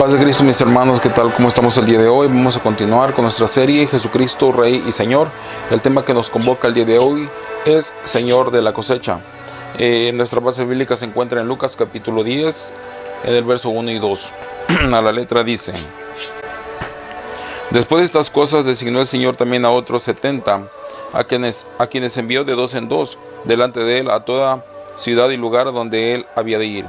Paz de Cristo, mis hermanos, ¿qué tal? ¿Cómo estamos el día de hoy? Vamos a continuar con nuestra serie Jesucristo, Rey y Señor. El tema que nos convoca el día de hoy es Señor de la cosecha. Nuestra base bíblica se encuentra en Lucas capítulo 10, en el verso 1 y 2. A la letra dice: Después de estas cosas designó el Señor también a otros 70, a quienes envió de dos en dos delante de él a toda ciudad y lugar donde él había de ir.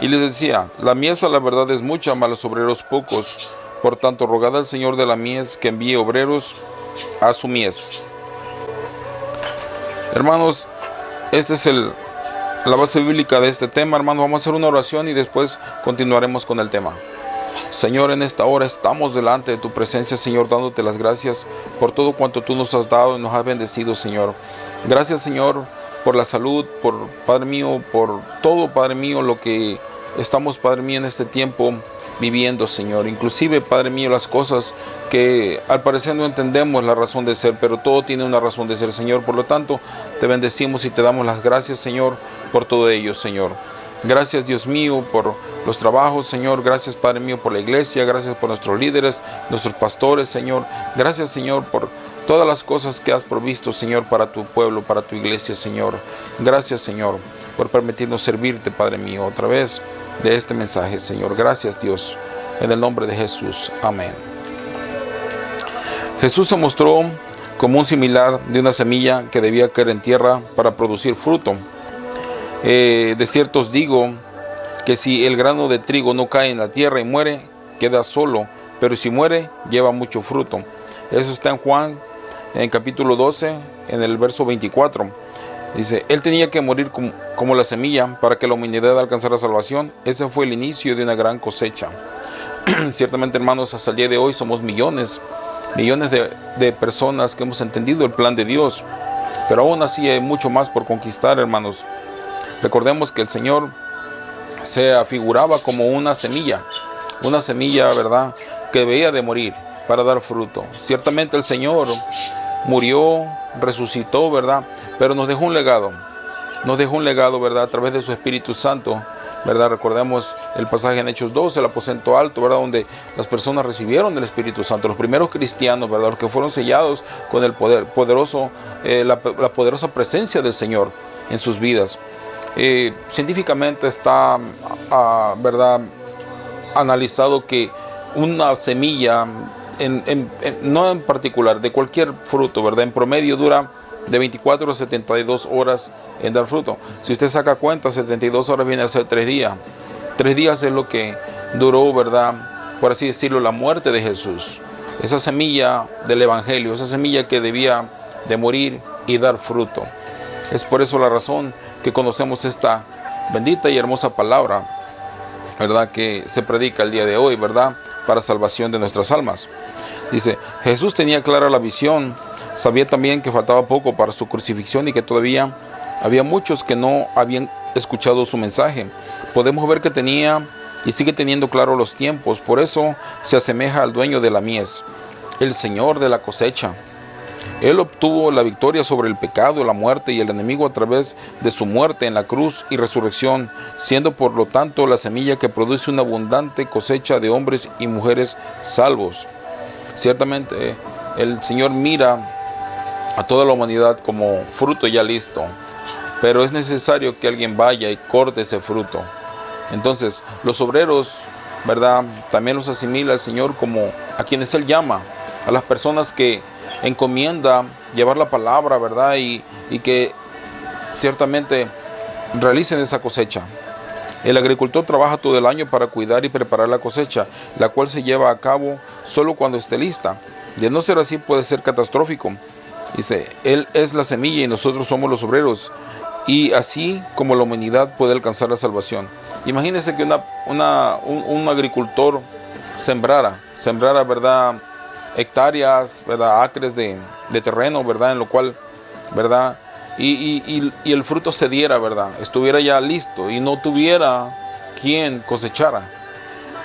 Y les decía: la mies a la verdad es mucha, mas los obreros pocos. Por tanto, rogad al Señor de la mies que envíe obreros a su mies. Hermanos, esta es la base bíblica de este tema. Hermanos, vamos a hacer una oración y después continuaremos con el tema. Señor, en esta hora estamos delante de tu presencia, Señor, dándote las gracias por todo cuanto tú nos has dado y nos has bendecido, Señor. Gracias, Señor, por la salud, por, Padre mío, por todo, Padre mío, lo que estamos, Padre mío, en este tiempo viviendo, Señor. Inclusive, Padre mío, las cosas que al parecer no entendemos la razón de ser, pero todo tiene una razón de ser, Señor. Por lo tanto, te bendecimos y te damos las gracias, Señor, por todo ello, Señor. Gracias, Dios mío, por los trabajos, Señor. Gracias, Padre mío, por la iglesia. Gracias por nuestros líderes, nuestros pastores, Señor. Gracias, Señor, por todas las cosas que has provisto, Señor, para tu pueblo, para tu iglesia, Señor. Gracias, Señor, por permitirnos servirte, Padre mío, otra vez de este mensaje, Señor. Gracias, Dios, en el nombre de Jesús. Amén. Jesús se mostró como un similar de una semilla que debía caer en tierra para producir fruto. De cierto os digo que si el grano de trigo no cae en la tierra y muere, queda solo, pero si muere, lleva mucho fruto. Eso está en Juan, en capítulo 12, en el verso 24. Dice: Él tenía que morir como la semilla para que la humanidad alcanzara salvación. Ese fue el inicio de una gran cosecha. Ciertamente, hermanos, hasta el día de hoy somos millones de personas que hemos entendido el plan de Dios. Pero aún así hay mucho más por conquistar, hermanos. Recordemos que el Señor se afiguraba como una semilla, ¿verdad?, que debía de morir para dar fruto. Ciertamente el Señor murió, resucitó, ¿verdad?, pero nos dejó un legado, ¿verdad?, a través de su Espíritu Santo, ¿verdad? Recordemos el pasaje en Hechos 2, el aposento alto, ¿verdad?, donde las personas recibieron el Espíritu Santo, los primeros cristianos, ¿verdad?, los que fueron sellados con el la poderosa presencia del Señor en sus vidas. Científicamente está, ¿verdad?, analizado que una semilla, no en particular, de cualquier fruto, ¿verdad?, en promedio dura de 24 a 72 horas en dar fruto. Si usted saca cuenta, 72 horas viene a ser 3 días. 3 días es lo que duró, ¿verdad?, por así decirlo, la muerte de Jesús. Esa semilla del Evangelio, esa semilla que debía de morir y dar fruto. Es por eso la razón que conocemos esta bendita y hermosa palabra, ¿verdad?, que se predica el día de hoy, ¿verdad?, para salvación de nuestras almas. Dice: Jesús tenía clara la visión, sabía también que faltaba poco para su crucifixión y que todavía había muchos que no habían escuchado su mensaje. Podemos ver que tenía y sigue teniendo claro los tiempos. Por eso se asemeja al dueño de la mies, el Señor de la cosecha. Él obtuvo la victoria sobre el pecado, la muerte y el enemigo a través de su muerte en la cruz y resurrección, siendo por lo tanto la semilla que produce una abundante cosecha de hombres y mujeres salvos. Ciertamente el Señor mira a toda la humanidad como fruto ya listo, pero es necesario que alguien vaya y corte ese fruto. Entonces los obreros, ¿verdad?, también los asimila el Señor como a quienes Él llama, a las personas que encomienda llevar la palabra, ¿verdad?, y que ciertamente realicen esa cosecha. El agricultor trabaja todo el año para cuidar y preparar la cosecha, la cual se lleva a cabo solo cuando esté lista. De no ser así, puede ser catastrófico. Dice: Él es la semilla y nosotros somos los obreros, y así como la humanidad puede alcanzar la salvación. Imagínense que un agricultor sembrara, ¿verdad?, hectáreas, ¿verdad?, acres de terreno, ¿verdad?, en lo cual, ¿verdad?, y el fruto se diera, ¿verdad?, estuviera ya listo y no tuviera quien cosechara.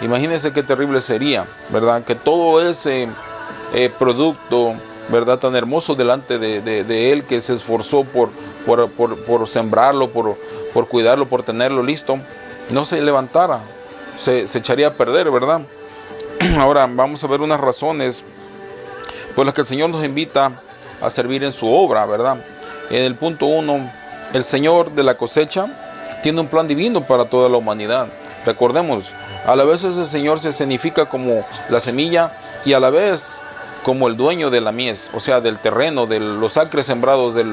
Imagínense qué terrible sería, ¿verdad?, que todo ese producto, ¿verdad?, tan hermoso delante de Él, que se esforzó por sembrarlo, por cuidarlo, por tenerlo listo, no se levantara, se echaría a perder, ¿verdad? Ahora vamos a ver unas razones por las que el Señor nos invita a servir en su obra, ¿verdad? En el punto 1, el Señor de la cosecha tiene un plan divino para toda la humanidad. Recordemos, a la vez ese Señor se escenifica como la semilla y a la vez como el dueño de la mies, o sea, del terreno, de los acres sembrados de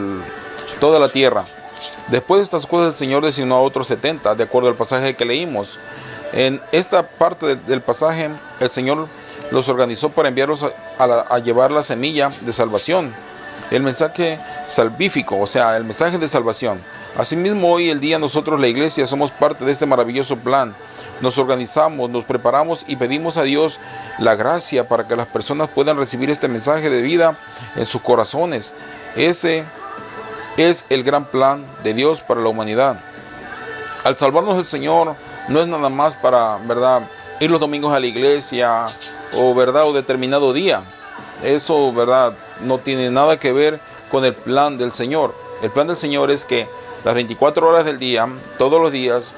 toda la tierra. Después de estas cosas, el Señor designó a otros 70, de acuerdo al pasaje que leímos. En esta parte del pasaje, el Señor los organizó para enviarlos a llevar la semilla de salvación, el mensaje salvífico, o sea, el mensaje de salvación. Asimismo, hoy el día nosotros, la iglesia, somos parte de este maravilloso plan. Nos organizamos, nos preparamos y pedimos a Dios la gracia para que las personas puedan recibir este mensaje de vida en sus corazones. Ese es el gran plan de Dios para la humanidad. Al salvarnos el Señor, no es nada más para, ¿verdad?, ir los domingos a la iglesia o, ¿verdad?, o determinado día. Eso, ¿verdad?, no tiene nada que ver con el plan del Señor. El plan del Señor es que las 24 horas del día, todos los días,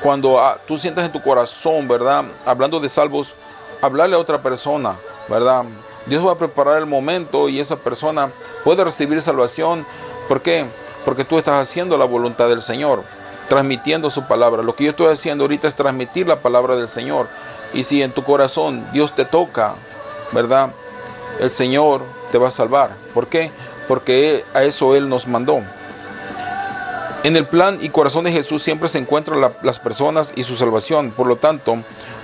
cuando tú sientas en tu corazón, ¿verdad?, hablando de salvos, hablarle a otra persona, ¿verdad? Dios va a preparar el momento y esa persona puede recibir salvación. ¿Por qué? Porque tú estás haciendo la voluntad del Señor, transmitiendo su palabra. Lo que yo estoy haciendo ahorita es transmitir la palabra del Señor. Y si en tu corazón Dios te toca, ¿verdad?, el Señor te va a salvar. ¿Por qué? Porque a eso Él nos mandó. En el plan y corazón de Jesús siempre se encuentran las personas y su salvación. Por lo tanto,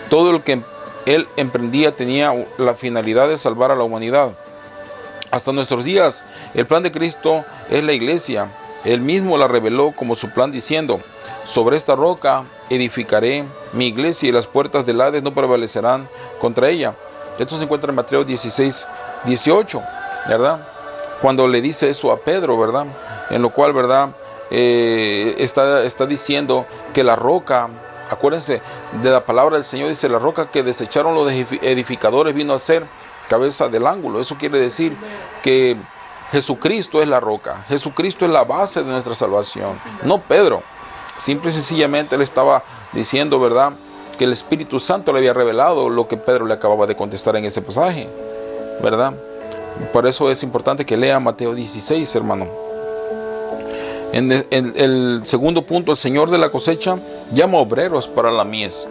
todo lo que Él emprendía tenía la finalidad de salvar a la humanidad. Hasta nuestros días, el plan de Cristo es la iglesia. Él mismo la reveló como su plan diciendo: sobre esta roca edificaré mi iglesia y las puertas del Hades no prevalecerán contra ella. Esto se encuentra en Mateo 16, 18, ¿verdad? Cuando le dice eso a Pedro, ¿verdad? En lo cual, ¿verdad?, está diciendo que la roca, acuérdense de la palabra del Señor, dice: la roca que desecharon los edificadores vino a ser cabeza del ángulo. Eso quiere decir que Jesucristo es la roca, Jesucristo es la base de nuestra salvación, no Pedro. Simple y sencillamente él estaba diciendo, ¿verdad?, que el Espíritu Santo le había revelado lo que Pedro le acababa de contestar en ese pasaje, ¿verdad? Por eso es importante que lea Mateo 16, hermano. En el segundo punto, el Señor de la cosecha llama obreros para la mies.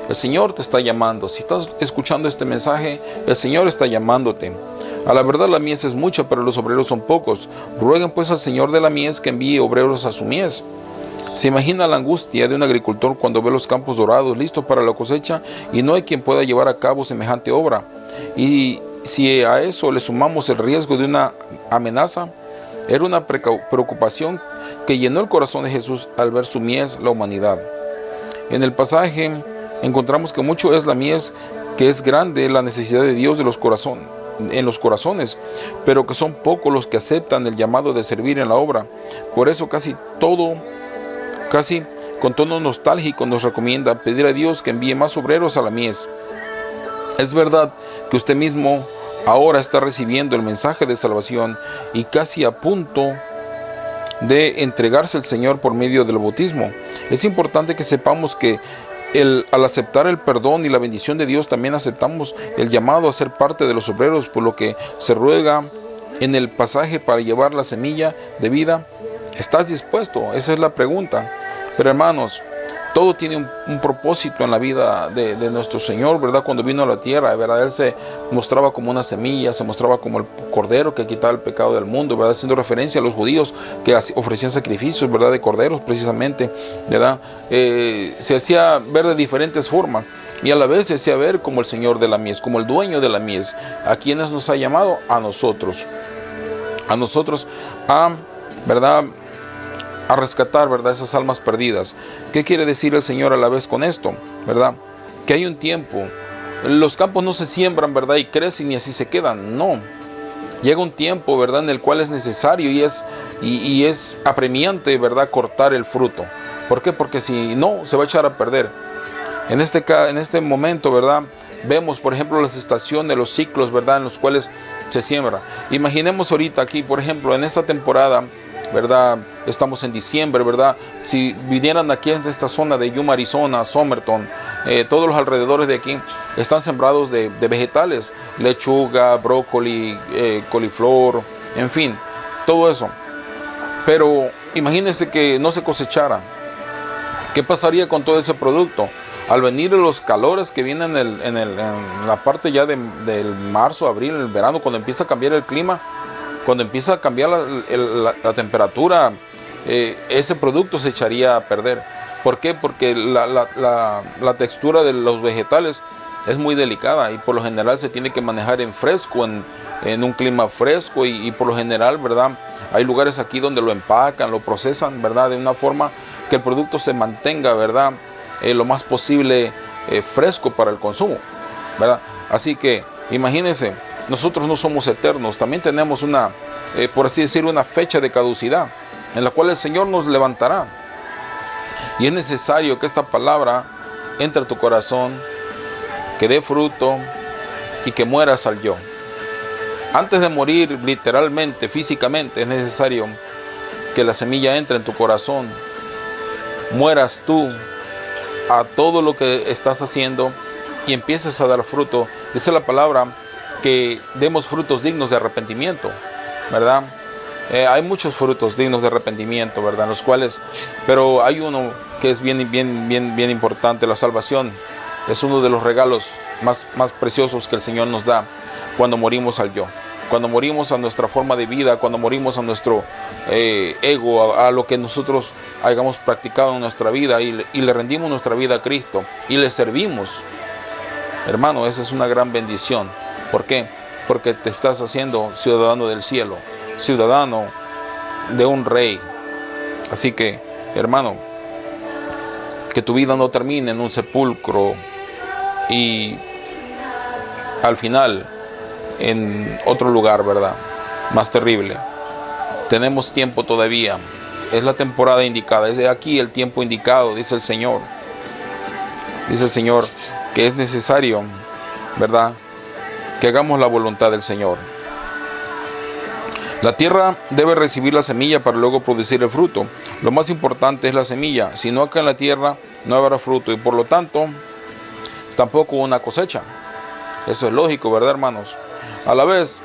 El Señor te está llamando. Si estás escuchando este mensaje, el Señor está llamándote. A la verdad la mies es mucha, pero los obreros son pocos. Rueguen pues al Señor de la mies que envíe obreros a su mies. Se imagina la angustia de un agricultor cuando ve los campos dorados listos para la cosecha y no hay quien pueda llevar a cabo semejante obra. Y si a eso le sumamos el riesgo de una amenaza, era una preocupación que llenó el corazón de Jesús al ver su mies, la humanidad. En el pasaje encontramos que mucho es la mies, que es grande la necesidad de Dios en los corazones, pero que son pocos los que aceptan el llamado de servir en la obra. Por eso casi con tono nostálgico nos recomienda pedir a Dios que envíe más obreros a la mies. Es verdad que usted mismo ahora está recibiendo el mensaje de salvación y casi a punto de entregarse al Señor por medio del bautismo. Es importante que sepamos que al aceptar el perdón y la bendición de Dios, también aceptamos el llamado a ser parte de los obreros, por lo que se ruega en el pasaje para llevar la semilla de vida. ¿Estás dispuesto? Esa es la pregunta. Pero hermanos, todo tiene un propósito en la vida de nuestro Señor, ¿verdad? Cuando vino a la tierra, ¿verdad?, Él se mostraba como una semilla, se mostraba como el cordero que quitaba el pecado del mundo, ¿verdad?, haciendo referencia a los judíos que ofrecían sacrificios, ¿verdad?, de corderos precisamente, ¿verdad? Se hacía ver de diferentes formas y a la vez se hacía ver como el Señor de la mies, como el dueño de la mies. ¿A quiénes nos ha llamado? A nosotros, ¿verdad?, a rescatar, ¿verdad?, esas almas perdidas. ¿Qué quiere decir el Señor a la vez con esto? ¿Verdad? Que hay un tiempo. Los campos no se siembran, ¿verdad?, y crecen y así se quedan. No. Llega un tiempo, ¿verdad?, en el cual es necesario y es apremiante, ¿verdad?, cortar el fruto. ¿Por qué? Porque si no, se va a echar a perder. En este momento, ¿verdad?, vemos, por ejemplo, las estaciones, los ciclos, ¿verdad?, en los cuales se siembra. Imaginemos ahorita aquí, por ejemplo, en esta temporada, ¿verdad?, estamos en diciembre, ¿verdad? Si vinieran aquí en esta zona de Yuma, Arizona, Somerton, todos los alrededores de aquí están sembrados de vegetales, lechuga, brócoli, coliflor, en fin, todo eso. Pero imagínense que no se cosechara. ¿Qué pasaría con todo ese producto? Al venir los calores que vienen en la parte ya del marzo, abril, el verano, cuando empieza a cambiar el clima, cuando empieza a cambiar la temperatura, ese producto se echaría a perder. ¿Por qué? Porque la textura de los vegetales es muy delicada y por lo general se tiene que manejar en fresco, en un clima fresco y por lo general, ¿verdad? Hay lugares aquí donde lo empacan, lo procesan, ¿verdad? De una forma que el producto se mantenga, ¿verdad? Lo más posible fresco para el consumo, ¿verdad? Así que imagínense, nosotros no somos eternos, también tenemos una, por así decir, una fecha de caducidad en la cual el Señor nos levantará. Y es necesario que esta palabra entre a tu corazón, que dé fruto y que mueras al yo. Antes de morir literalmente, físicamente, es necesario que la semilla entre en tu corazón, mueras tú a todo lo que estás haciendo y empieces a dar fruto. Dice la palabra que demos frutos dignos de arrepentimiento, ¿verdad? Hay muchos frutos dignos de arrepentimiento, ¿verdad? Los cuales, pero hay uno que es bien importante. La salvación es uno de los regalos más preciosos que el Señor nos da cuando morimos al yo, cuando morimos a nuestra forma de vida, cuando morimos a nuestro ego, a lo que nosotros hayamos practicado en nuestra vida y le rendimos nuestra vida a Cristo y le servimos. Hermano, esa es una gran bendición. ¿Por qué? Porque te estás haciendo ciudadano del cielo, ciudadano de un rey. Así que, hermano, que tu vida no termine en un sepulcro y al final en otro lugar, ¿verdad? Más terrible. Tenemos tiempo todavía. Es la temporada indicada. Es de aquí el tiempo indicado, dice el Señor. Dice el Señor que es necesario, ¿verdad?, que hagamos la voluntad del Señor. La tierra debe recibir la semilla para luego producir el fruto. Lo más importante es la semilla. Si no cae en la tierra, no habrá fruto y por lo tanto, tampoco una cosecha. Eso es lógico, ¿verdad, hermanos? A la vez,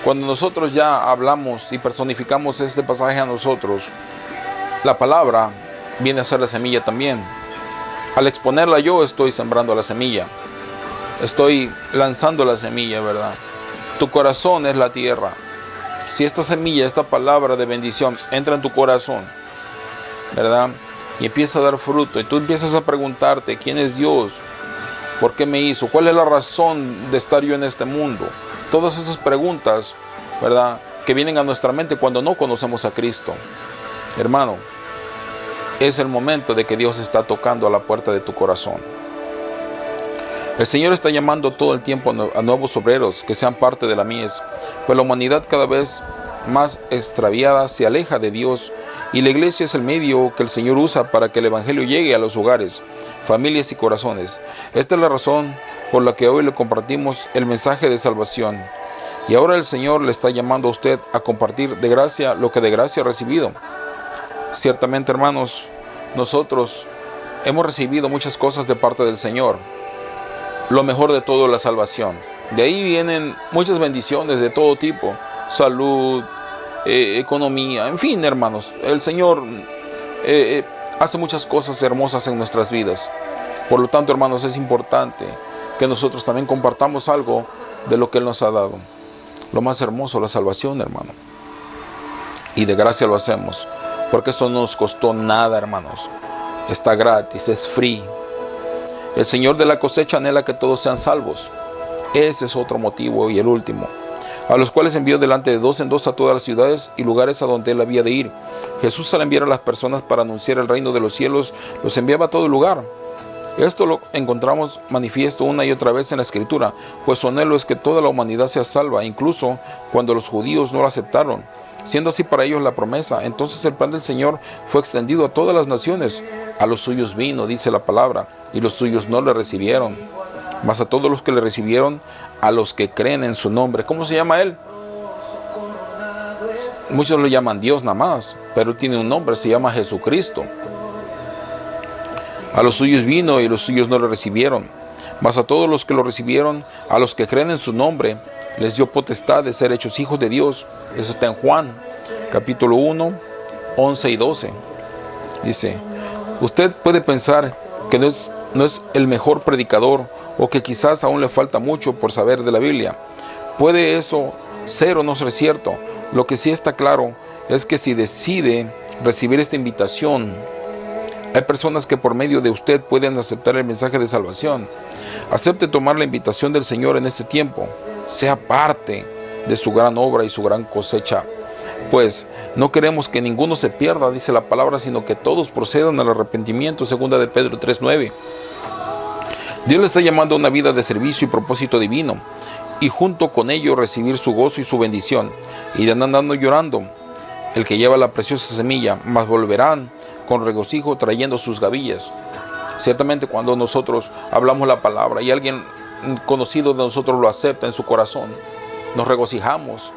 cuando nosotros ya hablamos y personificamos este pasaje a nosotros, la palabra viene a ser la semilla también. Al exponerla yo estoy sembrando la semilla. Estoy lanzando la semilla, ¿verdad? Tu corazón es la tierra. Si esta semilla, esta palabra de bendición entra en tu corazón, ¿verdad?, y empieza a dar fruto, y tú empiezas a preguntarte, ¿quién es Dios? ¿Por qué me hizo? ¿Cuál es la razón de estar yo en este mundo? Todas esas preguntas, ¿verdad?, que vienen a nuestra mente cuando no conocemos a Cristo. Hermano, es el momento de que Dios está tocando a la puerta de tu corazón. El Señor está llamando todo el tiempo a nuevos obreros que sean parte de la mies, pues la humanidad cada vez más extraviada se aleja de Dios y la iglesia es el medio que el Señor usa para que el Evangelio llegue a los hogares, familias y corazones. Esta es la razón por la que hoy le compartimos el mensaje de salvación. Y ahora el Señor le está llamando a usted a compartir de gracia lo que de gracia ha recibido. Ciertamente, hermanos, nosotros hemos recibido muchas cosas de parte del Señor. Lo mejor de todo es la salvación. De ahí vienen muchas bendiciones de todo tipo. Salud, economía, en fin, hermanos. El Señor hace muchas cosas hermosas en nuestras vidas. Por lo tanto, hermanos, es importante que nosotros también compartamos algo de lo que Él nos ha dado. Lo más hermoso, la salvación, hermano. Y de gracia lo hacemos. Porque esto no nos costó nada, hermanos. Está gratis, es free. El Señor de la cosecha anhela que todos sean salvos. Ese es otro motivo y el último. A los cuales envió delante de dos en dos a todas las ciudades y lugares a donde Él había de ir. Jesús, al enviar a las personas para anunciar el reino de los cielos, los enviaba a todo lugar. Esto lo encontramos manifiesto una y otra vez en la Escritura, pues su anhelo es que toda la humanidad sea salva, incluso cuando los judíos no lo aceptaron, siendo así para ellos la promesa. Entonces el plan del Señor fue extendido a todas las naciones. A los suyos vino, dice la palabra, y los suyos no le recibieron. Mas a todos los que le recibieron, a los que creen en su nombre. ¿Cómo se llama Él? Muchos lo llaman Dios nada más, pero Él tiene un nombre, se llama Jesucristo. A los suyos vino y los suyos no le recibieron. Mas a todos los que lo recibieron, a los que creen en su nombre, les dio potestad de ser hechos hijos de Dios. Eso está en Juan, capítulo 1, 11 y 12. Dice, usted puede pensar que no es el mejor predicador o que quizás aún le falta mucho por saber de la Biblia. Puede eso ser o no ser cierto. Lo que sí está claro es que si decide recibir esta invitación, hay personas que por medio de usted pueden aceptar el mensaje de salvación. Acepte tomar la invitación del Señor en este tiempo. Sea parte de su gran obra y su gran cosecha. Pues no queremos que ninguno se pierda, dice la palabra, sino que todos procedan al arrepentimiento, segunda de Pedro 3:9. Dios le está llamando a una vida de servicio y propósito divino, y junto con ello recibir su gozo y su bendición. Y andando llorando el que lleva la preciosa semilla, mas volverán con regocijo trayendo sus gavillas. Ciertamente cuando nosotros hablamos la palabra y alguien conocido de nosotros lo acepta en su corazón, nos regocijamos.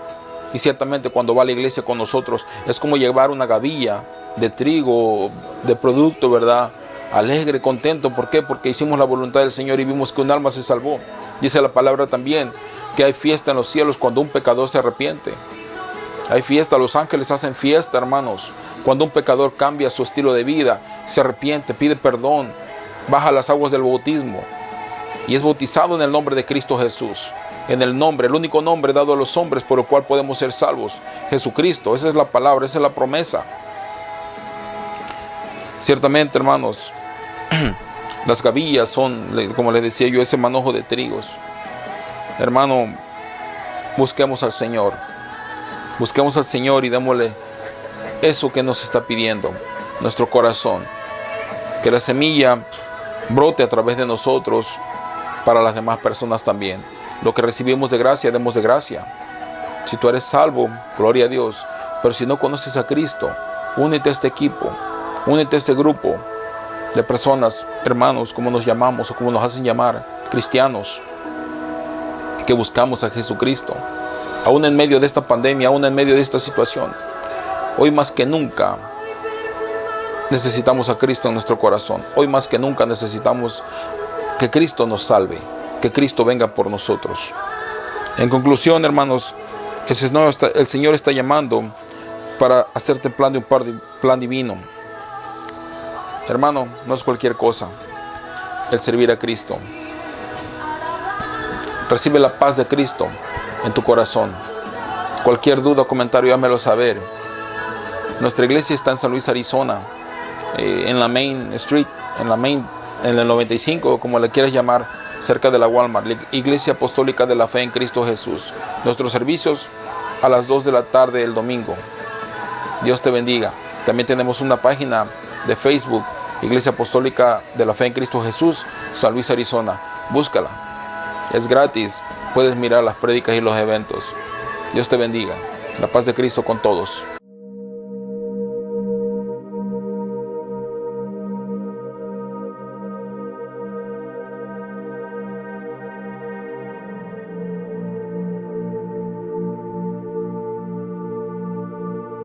Y ciertamente cuando va a la iglesia con nosotros es como llevar una gavilla de trigo, de producto, ¿verdad? Alegre, contento. ¿Por qué? Porque hicimos la voluntad del Señor y vimos que un alma se salvó. Dice la palabra también que hay fiesta en los cielos cuando un pecador se arrepiente. Hay fiesta, los ángeles hacen fiesta, hermanos. Cuando un pecador cambia su estilo de vida, se arrepiente, pide perdón, baja las aguas del bautismo y es bautizado en el nombre de Cristo Jesús. En el nombre, el único nombre dado a los hombres por el cual podemos ser salvos, Jesucristo. Esa es la palabra, esa es la promesa. Ciertamente, hermanos, las gavillas son, como les decía yo, ese manojo de trigos. Hermano, busquemos al Señor. Busquemos al Señor y démosle eso que nos está pidiendo, nuestro corazón. Que la semilla brote a través de nosotros para las demás personas también. Lo que recibimos de gracia, demos de gracia. Si tú eres salvo, gloria a Dios. Pero si no conoces a Cristo, únete a este equipo, únete a este grupo de personas, hermanos, como nos llamamos o como nos hacen llamar, cristianos, que buscamos a Jesucristo. Aún en medio de esta pandemia, aún en medio de esta situación, hoy más que nunca necesitamos a Cristo en nuestro corazón. Hoy más que nunca necesitamos que Cristo nos salve, que Cristo venga por nosotros. En conclusión, hermanos, el Señor está llamando para hacerte plan divino. Hermano, no es cualquier cosa el servir a Cristo. Recibe la paz de Cristo en tu corazón. Cualquier duda o comentario, hámelo saber. Nuestra iglesia está en San Luis, Arizona, en la Main Street, en el 95, como le quieras llamar, cerca de la Walmart, Iglesia Apostólica de la Fe en Cristo Jesús. Nuestros servicios a las 2 de la tarde el domingo. Dios te bendiga. También tenemos una página de Facebook, Iglesia Apostólica de la Fe en Cristo Jesús, San Luis, Arizona. Búscala. Es gratis. Puedes mirar las prédicas y los eventos. Dios te bendiga. La paz de Cristo con todos.